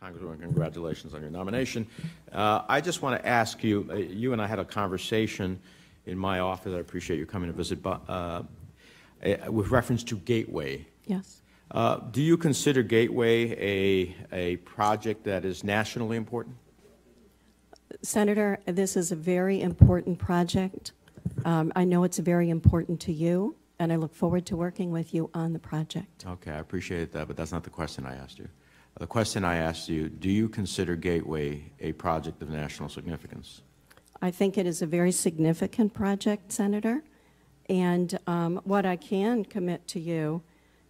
Congresswoman, congratulations on your nomination. I just want to ask you, you and I had a conversation in my office. I appreciate you coming to visit, with reference to Gateway. Yes. Do you consider Gateway a project that is nationally important? Senator, this is a very important project. I know it's very important to you, and I look forward to working with you on the project. Okay, I appreciate that, but that's not the question I asked you. The question I asked you, do you consider Gateway a project of national significance? I think it is a very significant project, Senator, and what I can commit to you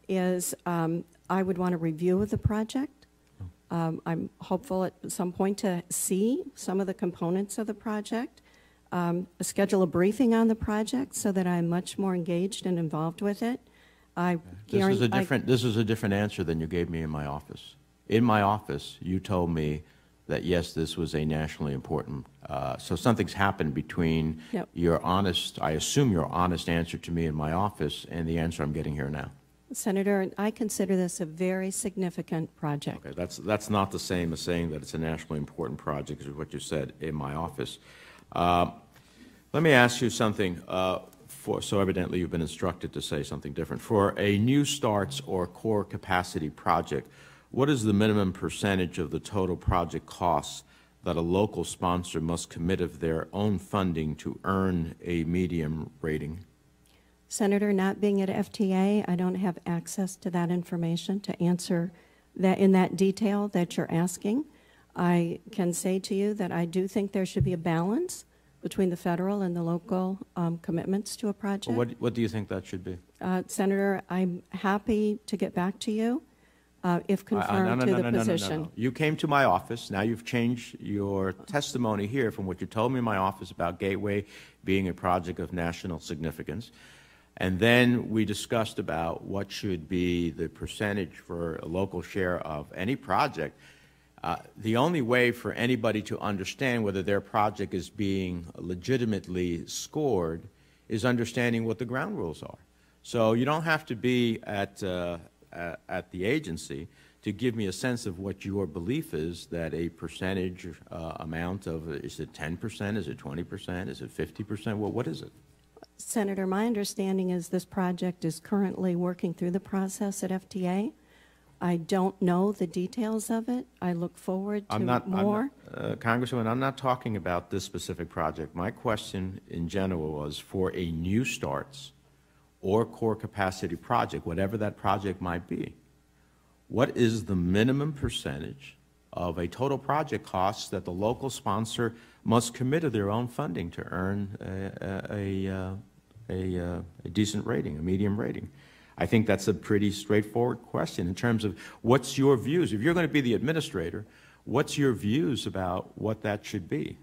is I would want a review of the project. I'm hopeful at some point to see some of the components of the project, schedule a briefing on the project so that I'm much more engaged and involved with it. This is a different answer than you gave me in my office. In my office, you told me that, yes, this was a nationally important, so something's happened between your honest, I assume your honest answer to me in my office and the answer I'm getting here now. Senator, I consider this a very significant project. Okay, that's not the same as saying that it's a nationally important project, is what you said in my office. Let me ask you something, so evidently you've been instructed to say something different. For a New Starts or core capacity project, what is the minimum percentage of the total project costs that a local sponsor must commit of their own funding to earn a medium rating? Senator, not being at FTA, I don't have access to that information to answer that in that detail that you're asking. I can say to you that I do think there should be a balance between the federal and the local commitments to a project. Well, what do you think that should be? Senator, I'm happy to get back to you if confirmed to the position. No. You came to my office. Now you've changed your testimony here from what you told me in my office about Gateway being a project of national significance. And then we discussed about what should be the percentage for a local share of any project. The only way for anybody to understand whether their project is being legitimately scored is understanding what the ground rules are. So you don't have to be at the agency to give me a sense of what your belief is that a percentage amount of, is it 10%, is it 20%, is it 50%, well, what is it? Senator, my understanding is this project is currently working through the process at FTA. I don't know the details of it. I look forward to more. Congresswoman, I'm not talking about this specific project. My question in general was for a New Starts or core capacity project, whatever that project might be, what is the minimum percentage of a total project cost that the local sponsor must commit of their own funding to earn a decent rating, a medium rating? I think that's a pretty straightforward question in terms of what's your views. If you're going to be the administrator, what's your views about what that should be?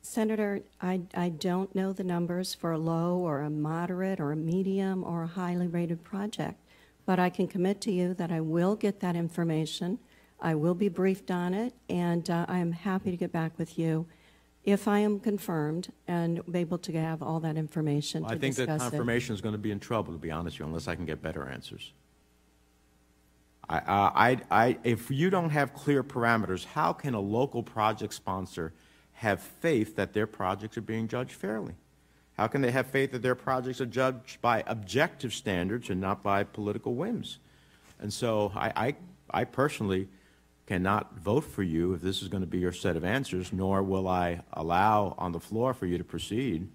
Senator, I don't know the numbers for a low or a moderate or a medium or a highly rated project, but I can commit to you that I will get that information. I will be briefed on it, and I am happy to get back with you if I am confirmed and be able to have all that information to discuss it. I think that confirmation is going to be in trouble, to be honest with you, unless I can get better answers. If you don't have clear parameters, how can a local project sponsor have faith that their projects are being judged fairly? How can they have faith that their projects are judged by objective standards and not by political whims? And so I personally cannot vote for you if this is going to be your set of answers, nor will I allow on the floor for you to proceed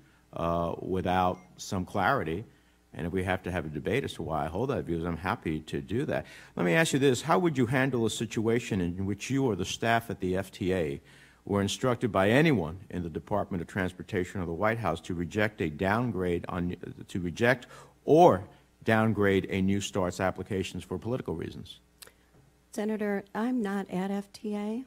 without some clarity. And if we have to have a debate as to why I hold that view, I'm happy to do that. Let me ask you this. How would you handle a situation in which you or the staff at the FTA were instructed by anyone in the Department of Transportation or the White House to reject or downgrade a New Starts applications for political reasons? Senator, I'm not at FTA,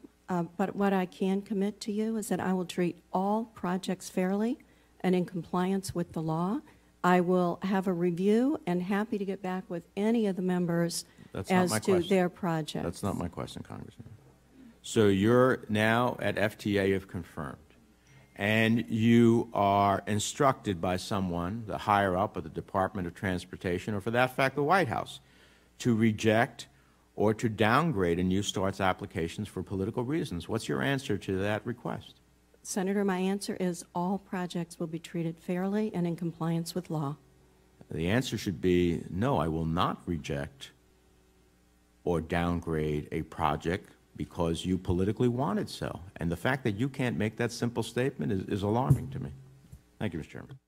but what I can commit to you is that I will treat all projects fairly and in compliance with the law. I will have a review and happy to get back with any of the members as to their projects. That's not my question, Congressman. So you're now at FTA, if confirmed, and you are instructed by someone, the higher up of the Department of Transportation, or for that fact, the White House, to reject or to downgrade a new start's applications for political reasons. What's your answer to that request? Senator, my answer is all projects will be treated fairly and in compliance with law. The answer should be, no, I will not reject or downgrade a project because you politically wanted so. And the fact that you can't make that simple statement is alarming to me. Thank you, Mr. Chairman.